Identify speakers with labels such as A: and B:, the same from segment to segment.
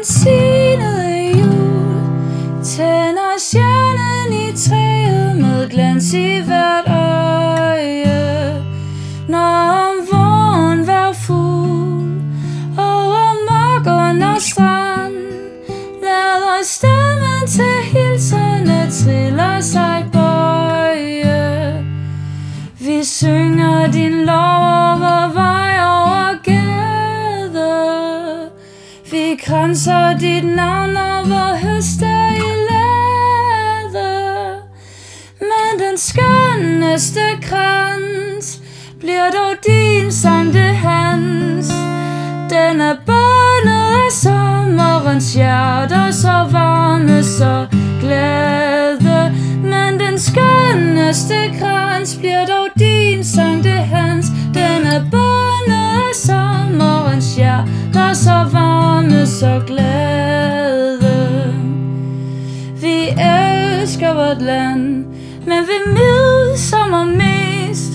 A: velsignede jul. Tænder stjernen i træet med glans i hvert øje. Når vågen var fuld over mark under strand, lader stemmen til hilsene triller sig bøje. Vi synger din lov over vej over gade. Vi kranser dit navn over høster i lade. Men den skønneste krans bliver dog din Sankt Hans. Den er bundet af sommerens hjerter, så varme, så glade. Men den skønneste krans bliver dog din Sankt Hans. Den er bundet af sommerens hjerter, så varme, så glade. Vi elsker vort land, men ved midsommer mest,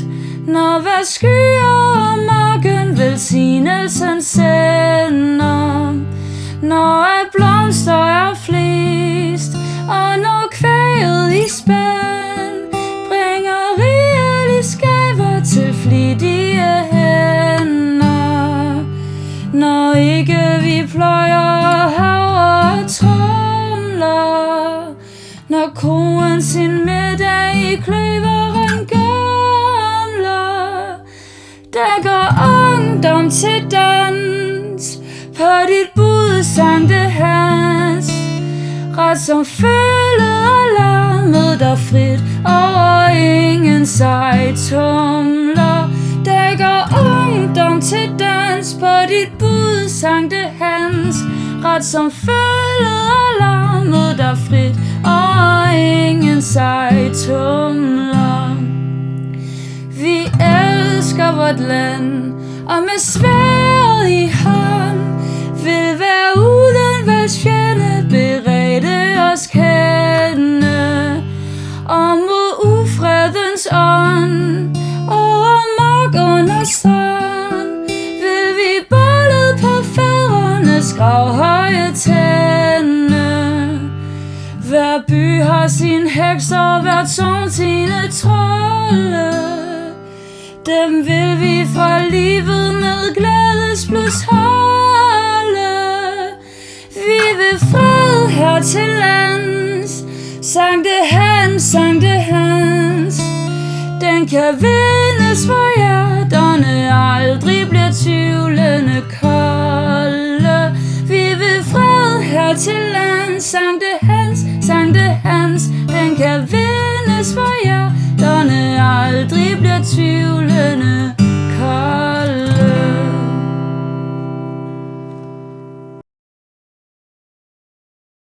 A: når hver skyer og marken velsignelsen sender. Når at blomster er flest, og når kvæget i spand bringer rigeligt gaver til flittige hænder. Når ikke vi pløjer hav og tromler, når koen sin middag i kløveren gømler, der går ungdom til dans på dit bud, Sankt Hans. Ret som følget og larmet der frit over ingen sig tumler. Der går ungdom til dans på dit bud, Sankt Hans. Ret som følget og larmet der frit over ingen sig tumler. Vi elsker vort land, og med sværdet i hånd vil være uden vals fjende beredte os kende. Og mod ufredens ånd over mark under strand vil vi bollet på fædrenes gravhøje tænde. Hver by har sin hekser, hver tårn sine trolde. Dem vil vi fra livet med glædesblus holde. Vi vil fred her til lands, Sankt Hans, Sankt Hans. Den kan vindes, for hjerterne aldrig bliver tvivlende kolde. Vi vil fred her til lands, Sankt Hans, Sankt Hans. Den kan vindes, for hjerterne aldrig bliver tvivlende kolde.